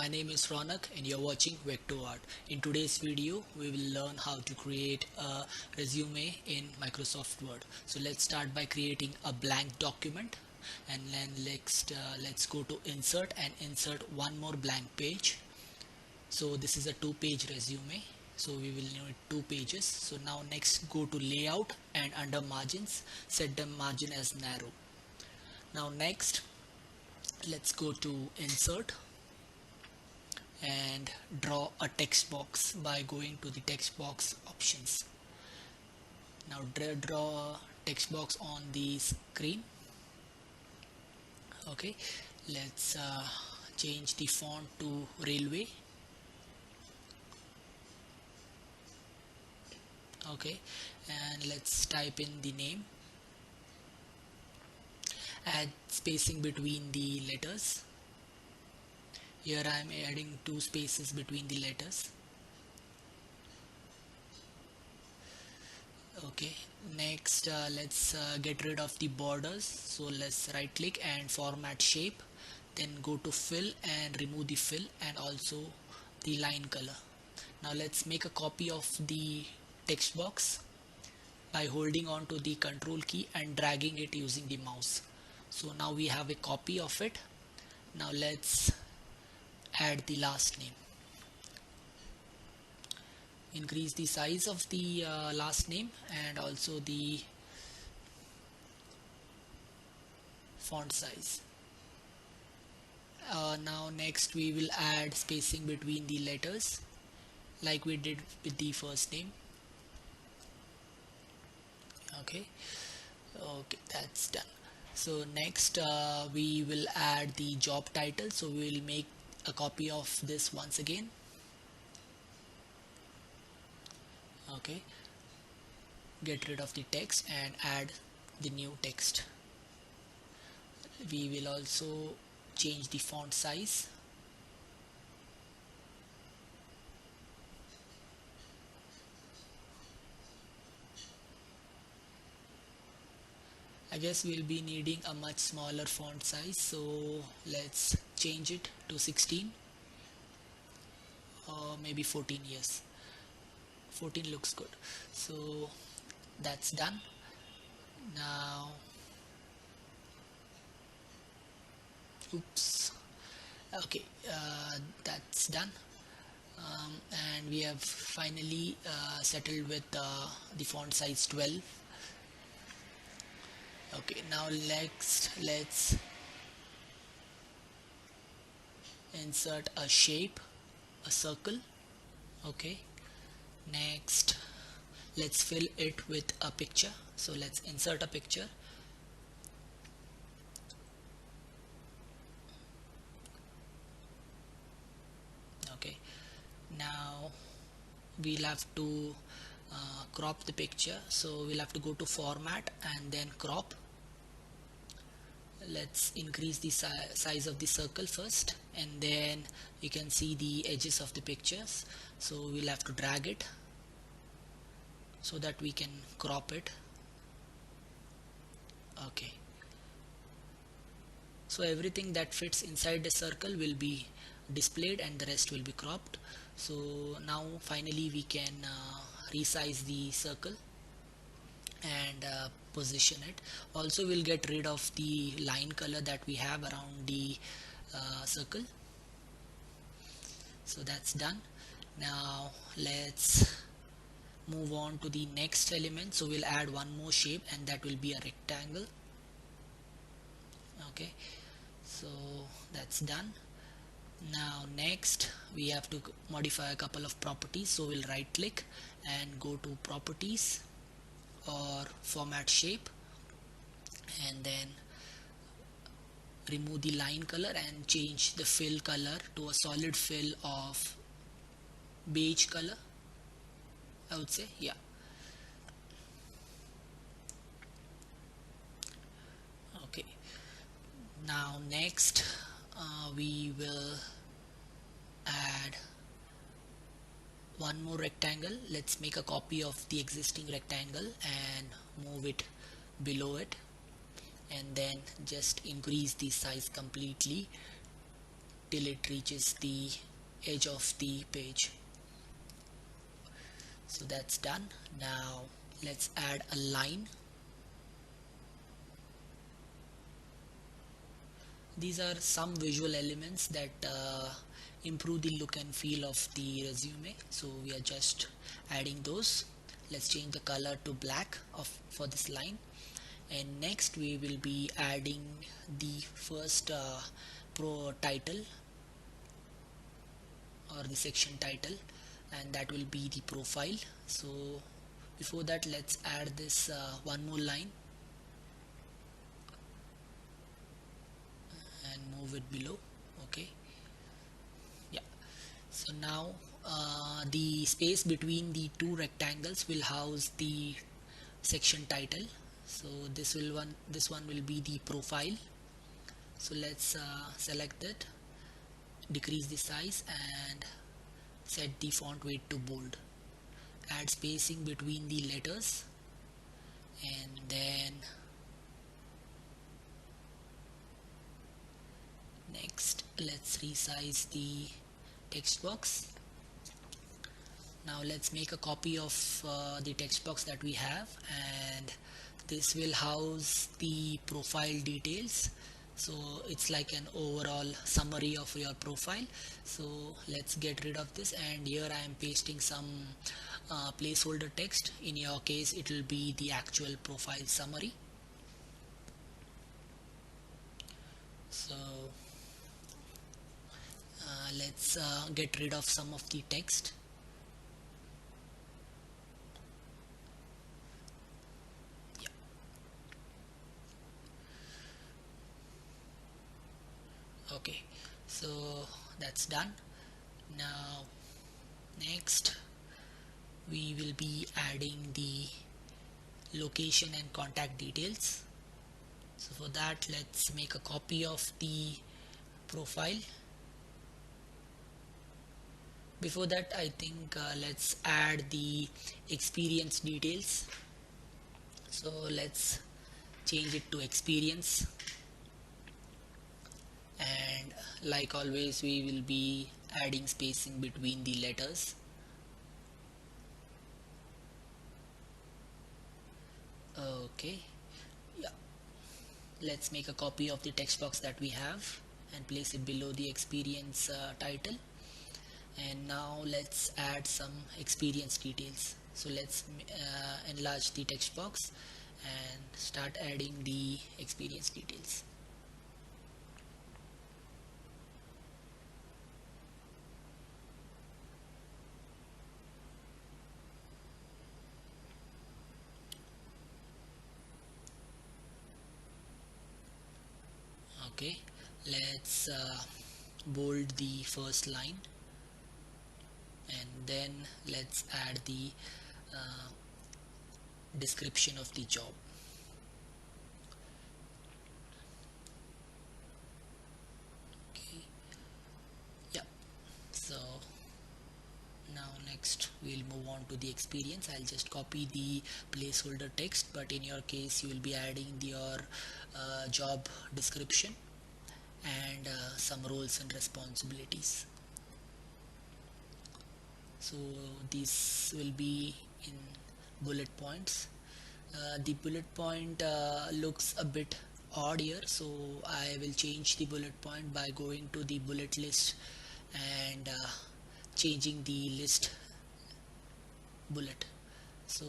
my name is Ronak and you're watching VectoArt. In today's video, we will learn how to create a resume in Microsoft Word. So let's start by creating a blank document, and then let's go to insert and insert one more blank page. So this is a two-page resume. So we will need two pages. So now next go to layout and under margins, set the margin as narrow. Now next, let's go to insert and draw a text box by going to the text box options. Now draw a text box on the screen. Okay, let's change the font to railway. Okay, and let's type in the name. Add spacing between the letters. Here I am adding 2 spaces between the letters. Okay, next let's get rid of the borders. So let's right click and format shape, then go to fill and remove the fill and also the line color. Now let's make a copy of the text box by holding on to the control key and dragging it using the mouse. So now we have a copy of it. Now let's add the last name. Increase the size of the last name and also the font size. Now next we will add spacing between the letters like we did with the first name. Okay, that's done. So next we will add the job title. So we will make a copy of this once again. Okay, get rid of the text and add the new text. We will also change the font size. I guess we'll be needing a much smaller font size, so let's change it to 16 or maybe 14. Yes, 14 looks good. So that's done. Now okay, that's done. And we have finally settled with the font size 12. Okay, now let's insert a shape, a circle. Okay, next let's fill it with a picture. So let's insert a picture. Okay, now we'll have to crop the picture. So we'll have to go to format and then crop. Let's increase the size of the circle first, and then you can see the edges of the pictures. So we'll have to drag it so that we can crop it. Okay, so everything that fits inside the circle will be displayed and the rest will be cropped. So now finally we can resize the circle and position it. Also we'll get rid of the line color that we have around the circle. So that's done. Now let's move on to the next element. So we'll add one more shape, and that will be a rectangle. Okay, so that's done. Now next we have to modify a couple of properties. So we'll right click and go to properties or format shape, and then remove the line color and change the fill color to a solid fill of beige color, I would say. Yeah, okay. Now next we will add one more rectangle. Let's make a copy of the existing rectangle and move it below it, and then just increase the size completely till it reaches the edge of the page. So that's done. Now let's add a line. These are some visual elements that improve the look and feel of the resume, so we are just adding those. Let's change the color to black for this line, and next we will be adding the first pro title or the section title, and that will be the profile. So before that, let's add this one more line and move it below. Okay, yeah. So now the space between the two rectangles will house the section title. So this one will be the profile. So let's select it, decrease the size and set the font weight to bold. Add spacing between the letters, and then next let's resize the text box. Now let's make a copy of the text box that we have, and this will house the profile details. So it's like an overall summary of your profile. So let's get rid of this, and here I am pasting some placeholder text. In your case it will be the actual profile summary. So let's get rid of some of the text. Okay, so that's done. Now next we will be adding the location and contact details. So for that, let's make a copy of the profile. Before that, I think let's add the experience details. So let's change it to experience, and like always we will be adding spacing between the letters. Okay, yeah, let's make a copy of the text box that we have and place it below the experience title. And now let's add some experience details. So let's enlarge the text box and start adding the experience details. Okay, let's bold the first line, and then let's add the uh, description of the job. Okay, yeah. So now next we'll move on to the experience. I'll just copy the placeholder text, but in your case you will be adding your job description and some roles and responsibilities. So this will be in bullet points. The bullet point looks a bit odd here, so I will change the bullet point by going to the bullet list and changing the list bullet. So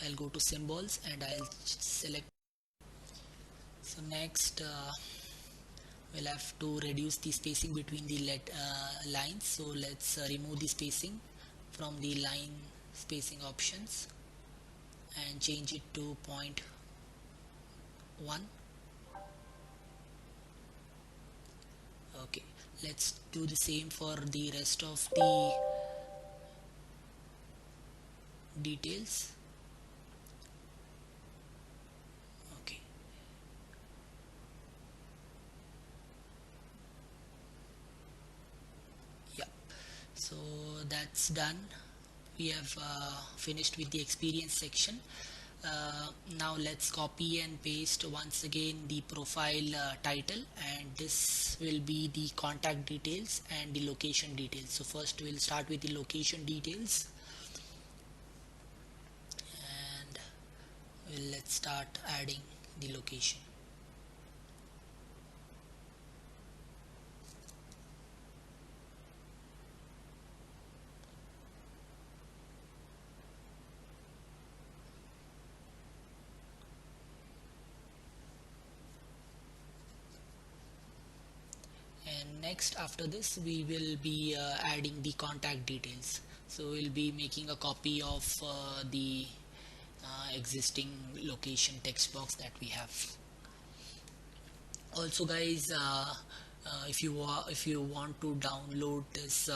I'll go to symbols and I'll select. So next we'll have to reduce the spacing between the lines. So let's remove the spacing from the line spacing options and change it to 0.1. Okay, let's do the same for the rest of the details. Okay, yeah, so that's done. We have finished with the experience section. Now let's copy and paste once again the profile title, and this will be the contact details and the location details. So first we'll start with the location details, and let's start adding the location. And next, after this, we will be adding the contact details. So we'll be making a copy of the existing location text box that we have. Also guys, if you want to download this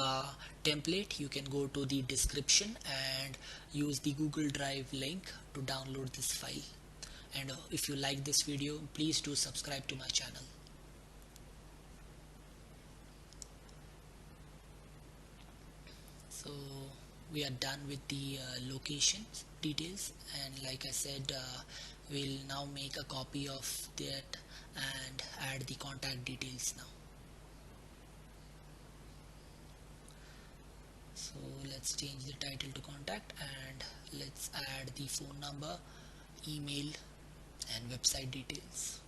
template, you can go to the description and use the Google Drive link to download this file. And if you like this video, please do subscribe to my channel. So we are done with the location details, and like I said, we'll now make a copy of that and add the contact details now. So let's change the title to contact, and let's add the phone number, email and website details.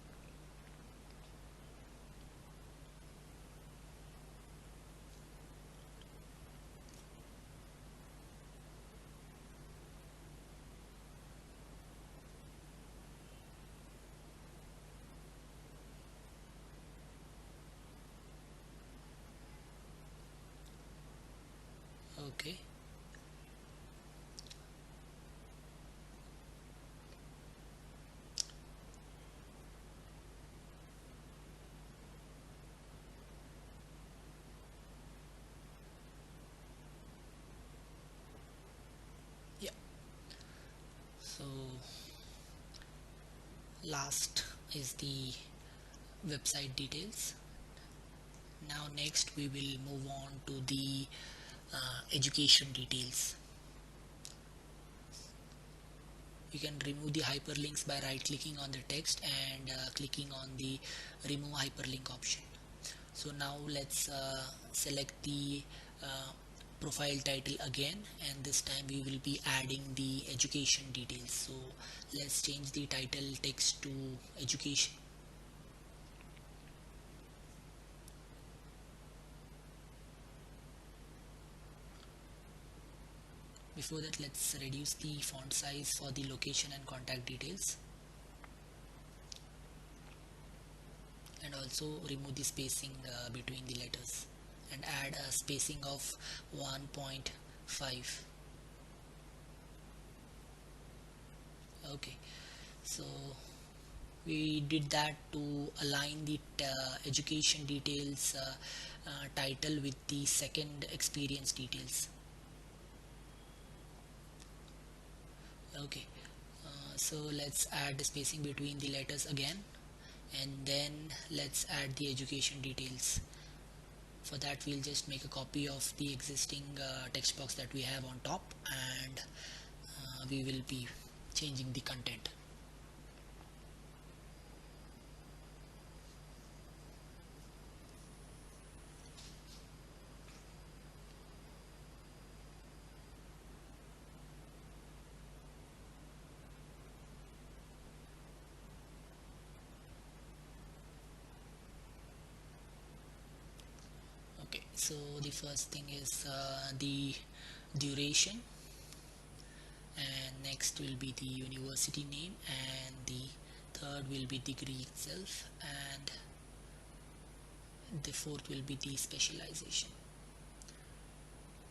Okay, yeah. So last is the website details. Now next we will move on to the education details. You can remove the hyperlinks by right clicking on the text and clicking on the remove hyperlink option. So now let's select the uh, profile title again, and this time we will be adding the education details. So let's change the title text to education. Before that, let's reduce the font size for the location and contact details, and also remove the spacing between the letters and add a spacing of 1.5. Okay, so we did that to align the education details title with the second experience details. Okay, so let's add the spacing between the letters again, and then let's add the education details. For that, we'll just make a copy of the existing text box that we have on top, and we will be changing the content. Okay, so the first thing is the duration, and next will be the university name, and the third will be degree itself, and the fourth will be the specialization.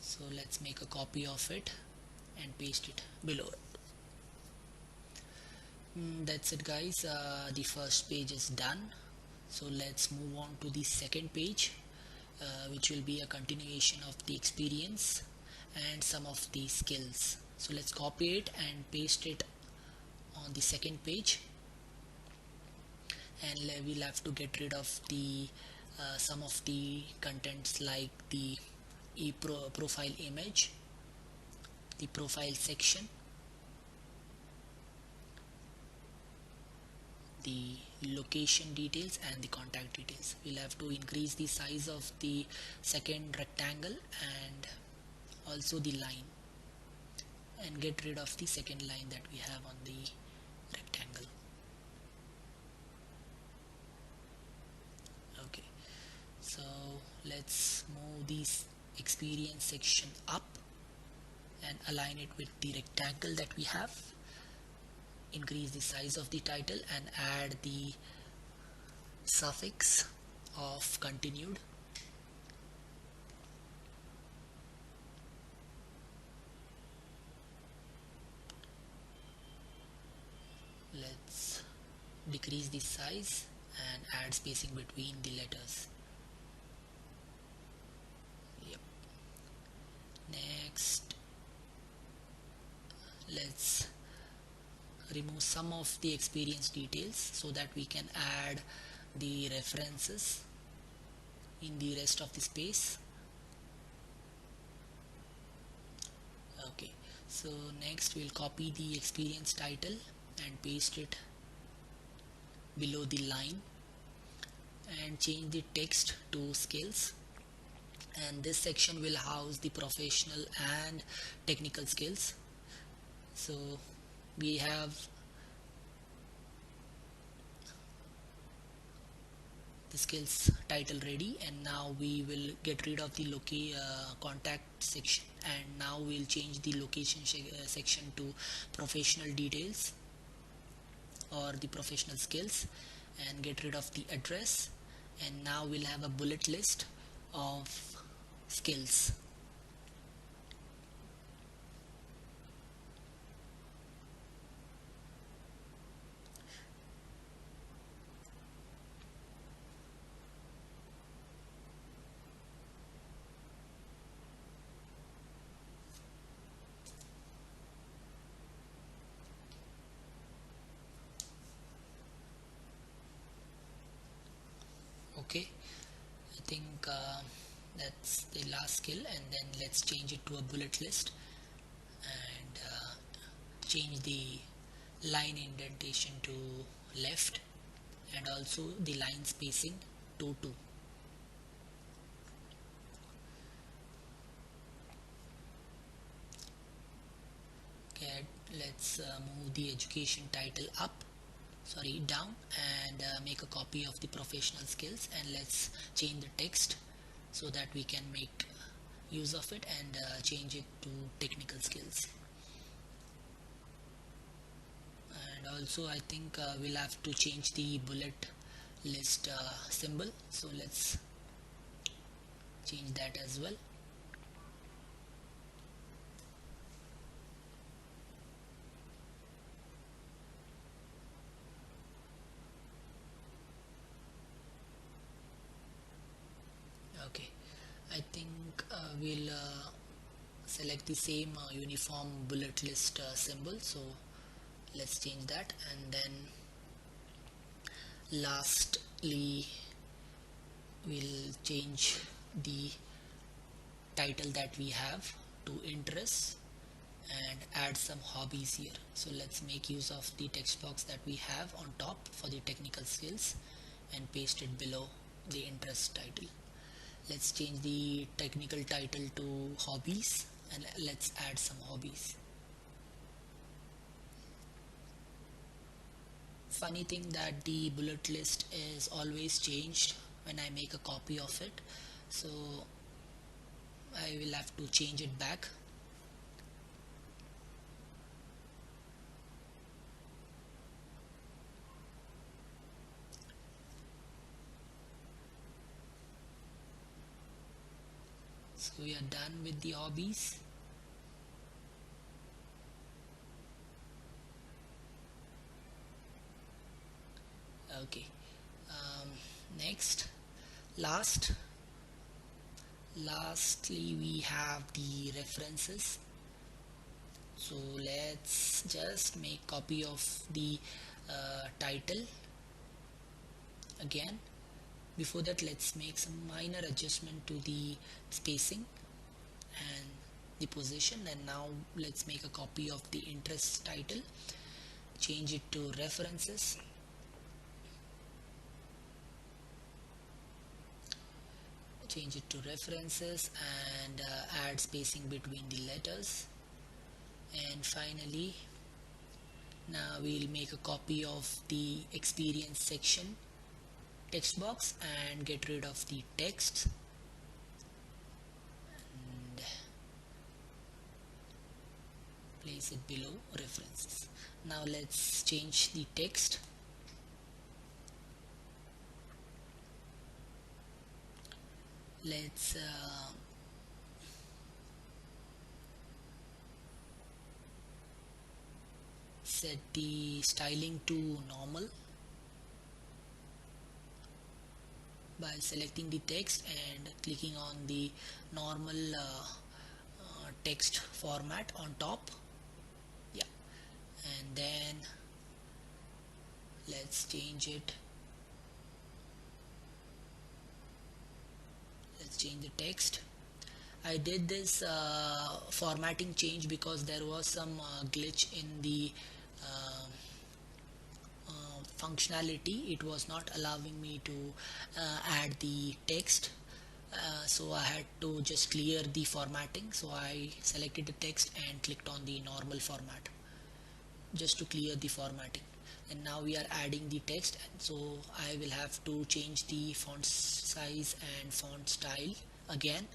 So let's make a copy of it and paste it below it. That's it guys, the first page is done. So let's move on to the second page, which will be a continuation of the experience and some of the skills. So let's copy it and paste it on the second page, and we'll have to get rid of the some of the contents like the profile image, the profile section, the location details and the contact details. We'll have to increase the size of the second rectangle and also the line, and get rid of the second line that we have on the rectangle. Okay, so let's move this experience section up and align it with the rectangle that we have. Increase the size of the title and add the suffix of continued. Let's decrease the size and add spacing between the letters. Yep. Next, let's remove some of the experience details so that we can add the references in the rest of the space. Okay, so next we'll copy the experience title and paste it below the line and change the text to skills, and this section will house the professional and technical skills. So we have the skills title ready, and now we will get rid of the contact section, and now we'll change the location section to professional details or the professional skills, and get rid of the address, and now we'll have a bullet list of skills. Okay, I think that's the last skill, and then let's change it to a bullet list and change the line indentation to left and also the line spacing to 2. Okay, let's move the education title down, and make a copy of the professional skills, and let's change the text so that we can make use of it, and change it to technical skills. And also I think we'll have to change the bullet list symbol, so let's change that as well. Okay, I think we'll select the same uniform bullet list symbol, so let's change that, and then lastly we'll change the title that we have to interests and add some hobbies here. So let's make use of the text box that we have on top for the technical skills and paste it below the interest title. Let's change the technical title to hobbies, and let's add some hobbies. Funny thing that the bullet list is always changed when I make a copy of it, so I will have to change it back. So we are done with the hobbies. Okay, next, lastly we have the references. So let's just make copy of the title again. Before that, let's make some minor adjustment to the spacing and the position, and now let's make a copy of the interest title, change it to references, change it to references and add spacing between the letters. And finally, now we'll make a copy of the experience section text box and get rid of the text and place it below references. Now let's change the text. Let's set the styling to normal by selecting the text and clicking on the normal text format on top. Yeah, and then let's change it. Let's change the text. I did this formatting change because there was some glitch in the uh, functionality. It was not allowing me to add the text, so I had to just clear the formatting. So I selected the text and clicked on the normal format just to clear the formatting. And now we are adding the text, and so I will have to change the font size and font style again,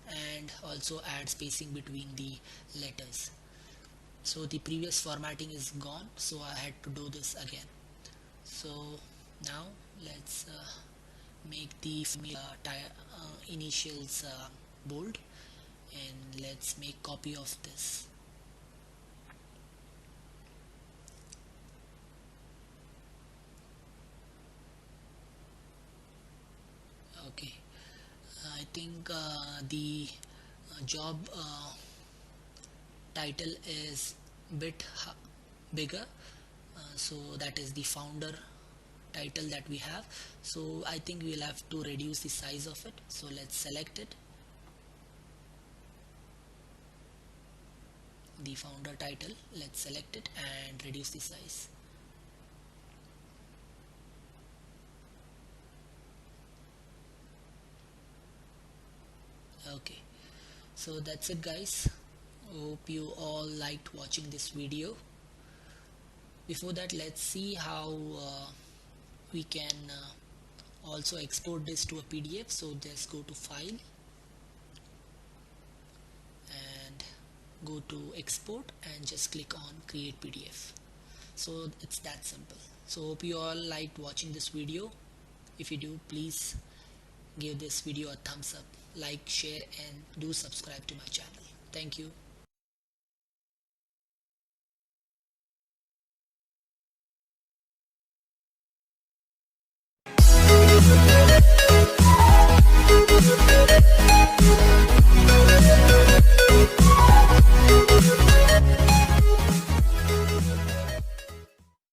and also add spacing between the letters. So the previous formatting is gone, so I had to do this again. So now let's make the initials bold, and let's make copy of this. Okay, I think the job title is bit bigger, so that is the founder title that we have. So I think we'll have to reduce the size of it. So let's select it, the founder title. Let's select it and reduce the size. Okay, so that's it guys. Hope you all liked watching this video. Before that, let's see how we can also export this to a PDF. So just go to file and go to export and just click on create PDF. So it's that simple. So hope you all liked watching this video. If you do, please give this video a thumbs up, like, share, and do subscribe to my channel. Thank you.